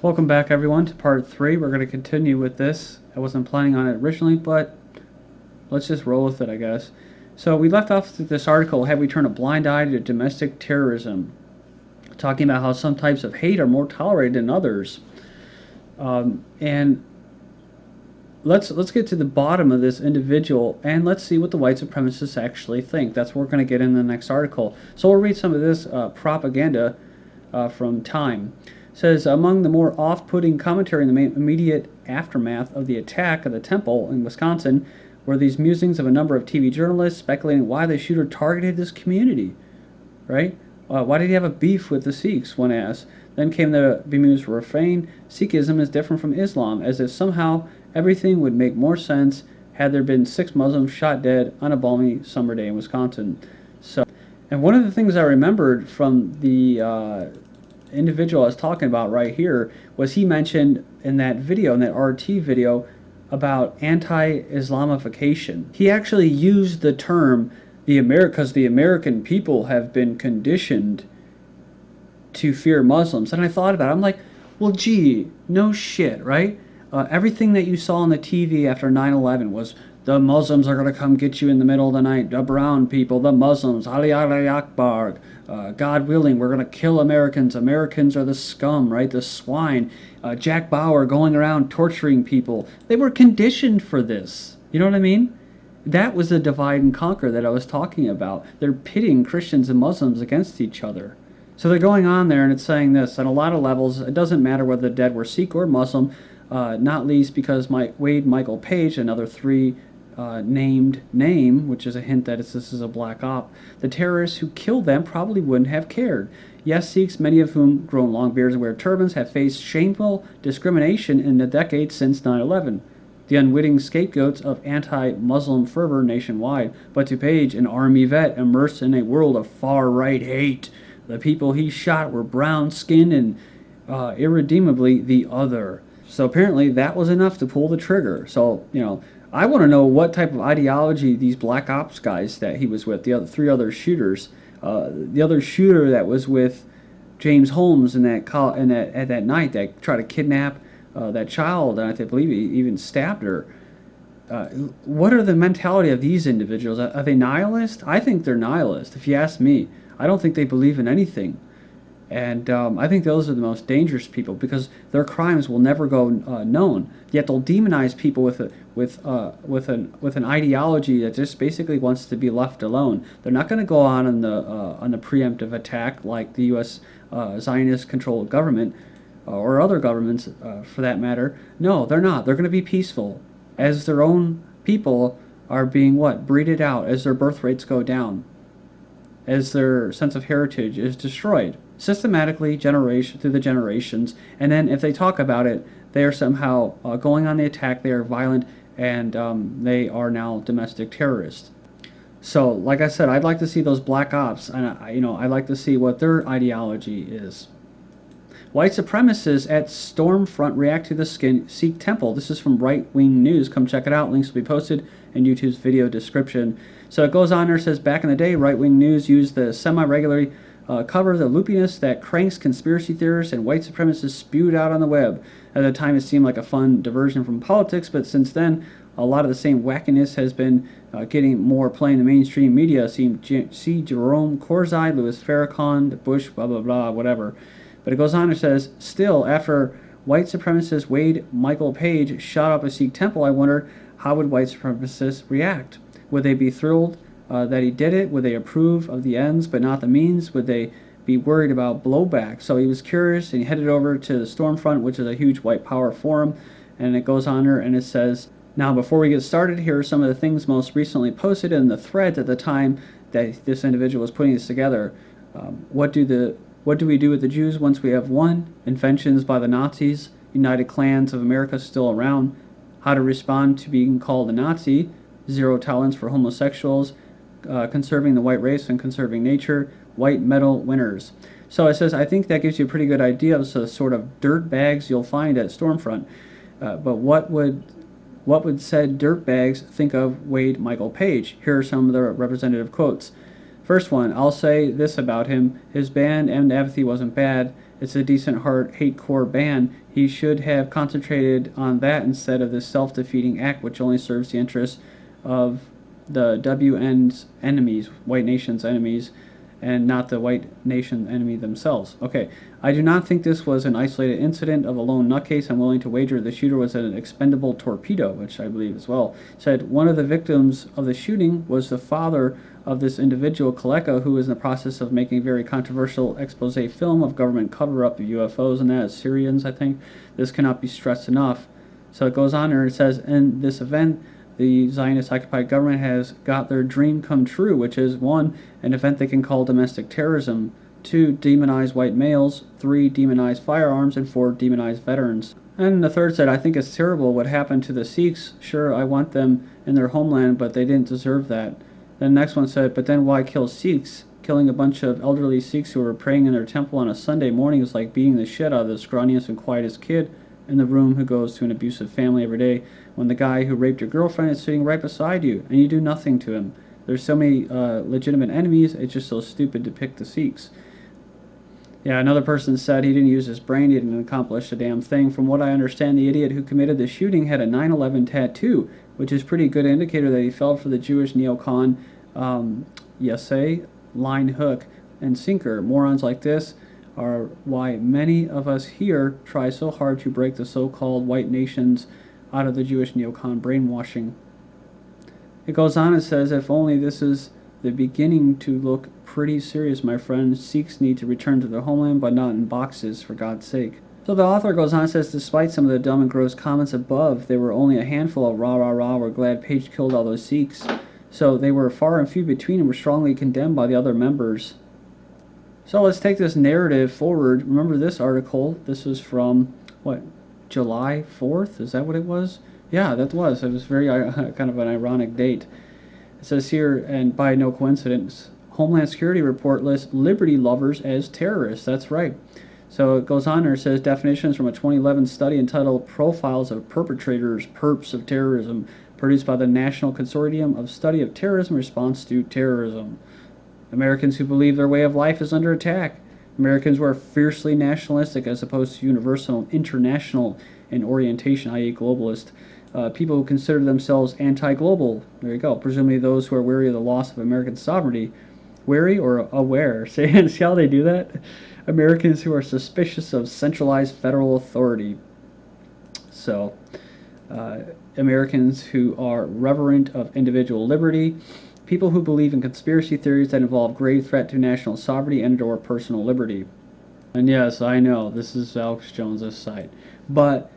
Welcome back, everyone, to part 3. We're going to continue with this. I wasn't planning on it originally, but let's just roll with it, I guess. So we left off with this article, Have We Turned a Blind Eye to Domestic Terrorism? Talking about how some types of hate are more tolerated than others. And let's get to the bottom of this individual, and let's see what the white supremacists actually think. That's what we're going to get in the next article. So we'll read some of this propaganda from Time. It says, among the more off-putting commentary in the immediate aftermath of the attack of the temple in Wisconsin were these musings of a number of TV journalists speculating why the shooter targeted this community, right? Why did he have a beef with the Sikhs, one asked. Then came the bemused refrain, Sikhism is different from Islam, as if somehow everything would make more sense had there been 6 Muslims shot dead on a balmy summer day in Wisconsin. And one of the things I remembered from the individual I was talking about right here was he mentioned in that video, in that RT video, about anti-Islamification. He actually used the term because the American people have been conditioned to fear Muslims. And I thought about it. I'm like, well, gee, no shit, right? Everything that you saw on the TV after 9/11 was the Muslims are going to come get you in the middle of the night. The brown people, the Muslims, Ali Akbar, God willing, we're going to kill Americans. Americans are the scum, right? The swine. Jack Bauer going around torturing people. They were conditioned for this. You know what I mean? That was the divide and conquer that I was talking about. They're pitting Christians and Muslims against each other. So they're going on there and it's saying this. On a lot of levels, it doesn't matter whether the dead were Sikh or Muslim, not least because Wade Michael Page, another 3 named name, which is a hint that this is a black op, the terrorists who killed them probably wouldn't have cared. Yes, Sikhs, many of whom grown long beards and wear turbans, have faced shameful discrimination in the decades since 9/11. The unwitting scapegoats of anti-Muslim fervor nationwide, but to Page, an army vet immersed in a world of far-right hate, the people he shot were brown-skinned and irredeemably the other. So apparently that was enough to pull the trigger. So, I want to know what type of ideology these black ops guys that he was with, the other 3 other shooters, the other shooter that was with James Holmes at that night that tried to kidnap that child, and I believe he even stabbed her. What are the mentality of these individuals? Are they nihilist? I think they're nihilist, if you ask me. I don't think they believe in anything. And I think those are the most dangerous people because their crimes will never go known. Yet they'll demonize people with an ideology that just basically wants to be left alone. They're not going to go on the preemptive attack like the U.S. Zionist-controlled government or other governments for that matter. No, they're not. They're going to be peaceful as their own people are being breeded out, as their birth rates go down, as their sense of heritage is destroyed systematically through the generations. And then if they talk about it, they are somehow going on the attack, they are violent, and they are now domestic terrorists. So like I said, I'd like to see those black ops, and I'd like to see what their ideology is. White supremacists at Stormfront react to the Sikh temple. This is from Right Wing News. Come check it out. Links will be posted in YouTube's video description. So it goes on there, says, back in the day, Right Wing News used the semi-regularly cover the loopiness that cranks conspiracy theorists and white supremacists spewed out on the web. At the time, it seemed like a fun diversion from politics, but since then, a lot of the same wackiness has been getting more play in the mainstream media. See Jerome Corzine, Louis Farrakhan, Bush, blah, blah, blah, whatever. But it goes on and says, still, after white supremacist Wade Michael Page shot up a Sikh temple, I wondered how would white supremacists react? Would they be thrilled that he did it? Would they approve of the ends but not the means? Would they be worried about blowback? So he was curious and he headed over to the Stormfront, which is a huge white power forum, and it goes on there and it says, now before we get started, here are some of the things most recently posted in the thread at the time that this individual was putting this together. What do we do with the Jews once we have won? Inventions by the Nazis, United Clans of America still around, how to respond to being called a Nazi, zero tolerance for homosexuals, conserving the white race and conserving nature, white medal winners. So it says, I think that gives you a pretty good idea of the sort of dirt bags you'll find at Stormfront. But what would said dirt bags think of Wade Michael Page? Here are some of the representative quotes. First one, I'll say this about him. His band and apathy wasn't bad. it's a decent hate core band. He should have concentrated on that instead of this self-defeating act, which only serves the interests of the WN's enemies, white nation's enemies, and not the white nation enemy themselves. Okay, I do not think this was an isolated incident of a lone nutcase. I'm willing to wager the shooter was an expendable torpedo, which I believe as well. Said one of the victims of the shooting was the father of this individual, Kaleka, who is in the process of making a very controversial expose film of government cover-up of UFOs and that is Syrians, I think. This cannot be stressed enough. So it goes on there, it says, in this event, the Zionist-occupied government has got their dream come true, which is 1, an event they can call domestic terrorism, 2, demonize white males, 3, demonize firearms, and 4, demonize veterans. And the third said, I think it's terrible what happened to the Sikhs. Sure, I want them in their homeland, but they didn't deserve that. Then the next one said, but then why kill Sikhs? Killing a bunch of elderly Sikhs who were praying in their temple on a Sunday morning is like beating the shit out of the scrawniest and quietest kid in the room who goes to an abusive family every day when the guy who raped your girlfriend is sitting right beside you and you do nothing to him. There's so many legitimate enemies, it's just so stupid to pick the Sikhs. Yeah, another person said he didn't use his brain, he didn't accomplish a damn thing. From what I understand, the idiot who committed the shooting had a 9/11 tattoo, which is a pretty good indicator that he fell for the Jewish neocon, Yaseh, line, hook, and sinker. Morons like this are why many of us here try so hard to break the so-called white nations out of the Jewish neocon brainwashing. It goes on and says, if only this is the beginning to look pretty serious, my friends. Sikhs need to return to their homeland, but not in boxes, for God's sake. So the author goes on and says, despite some of the dumb and gross comments above, there were only a handful of rah rah rah, we're glad Page killed all those Sikhs. So they were far and few between and were strongly condemned by the other members. So let's take this narrative forward. Remember this article, this was from, what, July 4th? Is that what it was? Yeah, that was. It was very kind of an ironic date. It says here, and by no coincidence, Homeland Security report lists liberty lovers as terrorists. That's right. So it goes on there, it says definitions from a 2011 study entitled Profiles of Perpetrators, Perps of Terrorism, produced by the National Consortium of Study of Terrorism Response to Terrorism. Americans who believe their way of life is under attack. Americans who are fiercely nationalistic as opposed to universal and international in orientation, i.e. globalist. People who consider themselves anti-global. There you go. Presumably those who are wary of the loss of American sovereignty. Wary or aware? See how they do that? Americans who are suspicious of centralized federal authority. So, Americans who are reverent of individual liberty. People who believe in conspiracy theories that involve grave threat to national sovereignty and/or personal liberty. And yes, I know, this is Alex Jones' site. But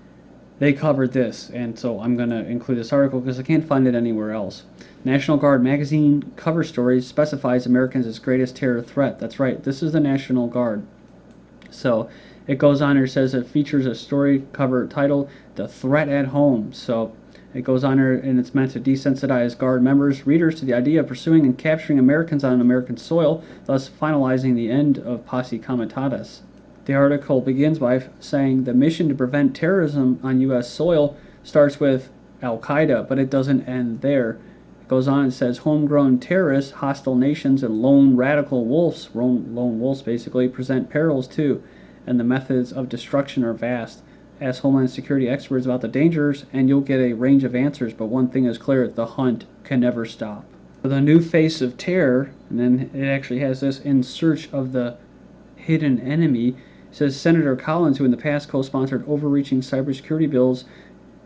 they covered this, and so I'm going to include this article because I can't find it anywhere else. National Guard magazine cover story specifies Americans as greatest terror threat. That's right, this is the National Guard. So it goes on here, says it features a story cover titled The Threat at Home. So it goes on here, and it's meant to desensitize Guard members, readers to the idea of pursuing and capturing Americans on American soil, thus finalizing the end of Posse Comitatus. The article begins by saying the mission to prevent terrorism on U.S. soil starts with Al-Qaeda, but it doesn't end there. It goes on and says homegrown terrorists, hostile nations, and lone radical wolves, lone wolves basically, present perils too, and the methods of destruction are vast. Ask Homeland Security experts about the dangers, and you'll get a range of answers, but one thing is clear, the hunt can never stop. The new face of terror, and then it actually has this, in search of the hidden enemy, says Senator Collins, who in the past co-sponsored overreaching cybersecurity bills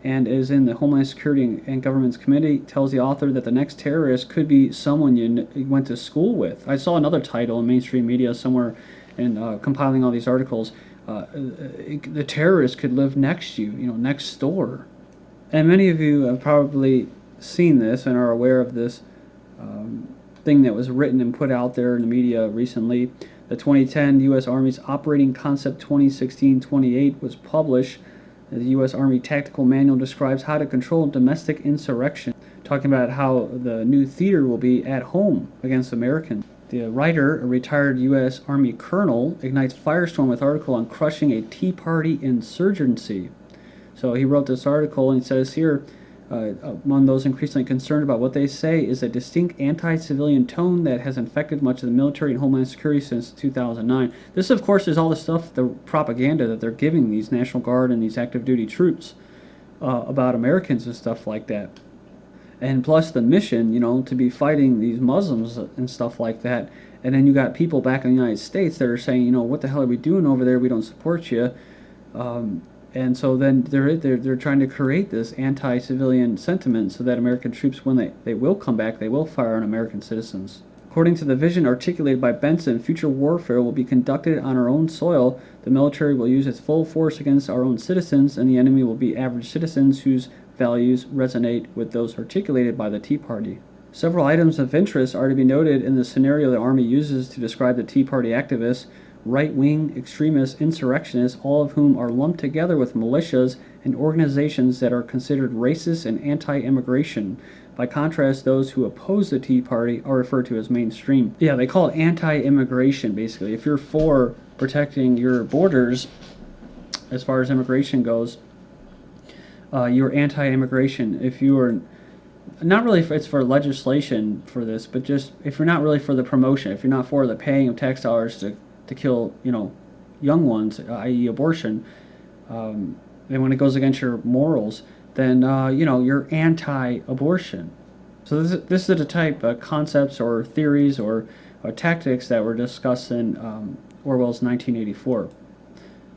and is in the Homeland Security and Government's Committee, tells the author that the next terrorist could be someone you went to school with. I saw another title in mainstream media somewhere in compiling all these articles. The terrorist could live next to you, next door. And many of you have probably seen this and are aware of this thing that was written and put out there in the media recently. The 2010 U.S. Army's Operating Concept 2016-28 was published. The U.S. Army Tactical Manual describes how to control domestic insurrection, talking about how the new theater will be at home against Americans. The writer, a retired U.S. Army colonel, ignites firestorm with article on crushing a Tea Party insurgency. So he wrote this article and it says here, Among those increasingly concerned about what they say is a distinct anti-civilian tone that has infected much of the military and Homeland Security since 2009. This, of course, is all the stuff, the propaganda that they're giving these National Guard and these active duty troops about Americans and stuff like that. And plus the mission, to be fighting these Muslims and stuff like that. And then you got people back in the United States that are saying, what the hell are we doing over there? We don't support you. And so then they're trying to create this anti-civilian sentiment so that American troops, when they will come back, they will fire on American citizens. According to the vision articulated by Benson, future warfare will be conducted on our own soil. The military will use its full force against our own citizens, and the enemy will be average citizens whose values resonate with those articulated by the Tea Party. Several items of interest are to be noted in the scenario the Army uses to describe the Tea Party activists: right-wing extremists, insurrectionists, all of whom are lumped together with militias and organizations that are considered racist and anti-immigration. By contrast, those who oppose the Tea Party are referred to as mainstream. Yeah, they call it anti-immigration, basically. If you're for protecting your borders, as far as immigration goes, you're anti-immigration. If you are not really, it's for legislation for this, but just if you're not really for the promotion, if you're not for the paying of tax dollars to kill, young ones, i.e. abortion, and when it goes against your morals, then, you're anti-abortion. So this is the type of concepts or theories or tactics that were discussed in Orwell's 1984.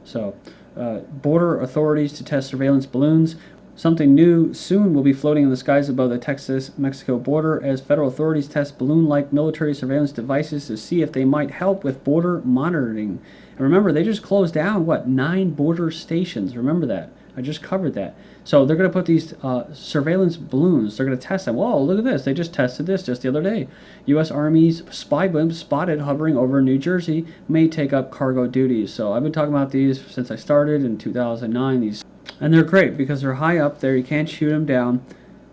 So, border authorities to test surveillance balloons. Something new soon will be floating in the skies above the Texas-Mexico border as federal authorities test balloon-like military surveillance devices to see if they might help with border monitoring. And remember, they just closed down, 9 border stations. Remember that. I just covered that. So they're going to put these surveillance balloons. They're going to test them. Whoa, look at this. They just tested this just the other day. U.S. Army's spy blimp spotted hovering over New Jersey may take up cargo duties. So I've been talking about these since I started in 2009. And they're great because they're high up there. You can't shoot them down.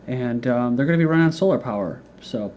And they're going to be run on solar power. So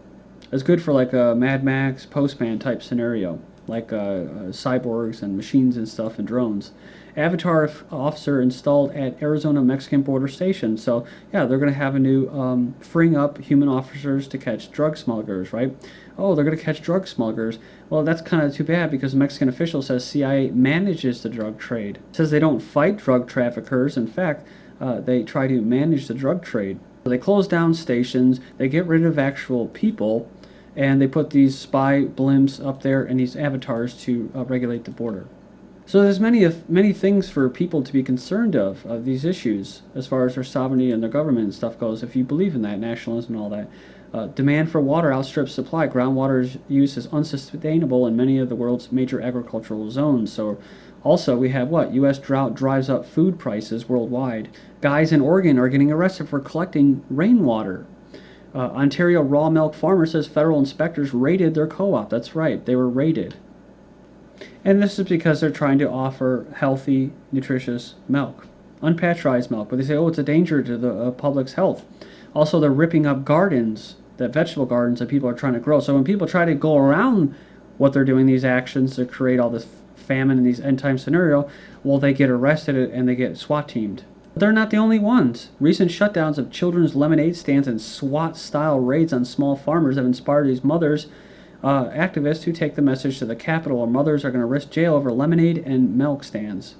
it's good for like a Mad Max Postman type scenario. Like cyborgs and machines and stuff and drones. Avatar officer installed at Arizona-Mexican border station. So, yeah, they're going to have a new freeing up human officers to catch drug smugglers, right? Oh, they're going to catch drug smugglers. Well, that's kind of too bad because a Mexican official says CIA manages the drug trade. It says they don't fight drug traffickers. In fact, they try to manage the drug trade. So they close down stations. They get rid of actual people. And they put these spy blimps up there and these avatars to regulate the border. So there's many things for people to be concerned of these issues as far as their sovereignty and their government and stuff goes, if you believe in that, nationalism and all that. Demand for water outstrips supply. Groundwater's use is unsustainable in many of the world's major agricultural zones. So also we have U.S. drought drives up food prices worldwide. Guys in Oregon are getting arrested for collecting rainwater. Ontario raw milk farmer says federal inspectors raided their co-op. That's right, they were raided. And this is because they're trying to offer healthy, nutritious milk, unpasteurized milk. But they say, it's a danger to the public's health. Also, they're ripping up gardens, that vegetable gardens that people are trying to grow. So when people try to go around what they're doing, these actions to create all this famine in these end-time scenario, they get arrested and they get SWAT teamed. But they're not the only ones. Recent shutdowns of children's lemonade stands and SWAT-style raids on small farmers have inspired these mothers, activists, who take the message to the Capitol, where mothers are going to risk jail over lemonade and milk stands.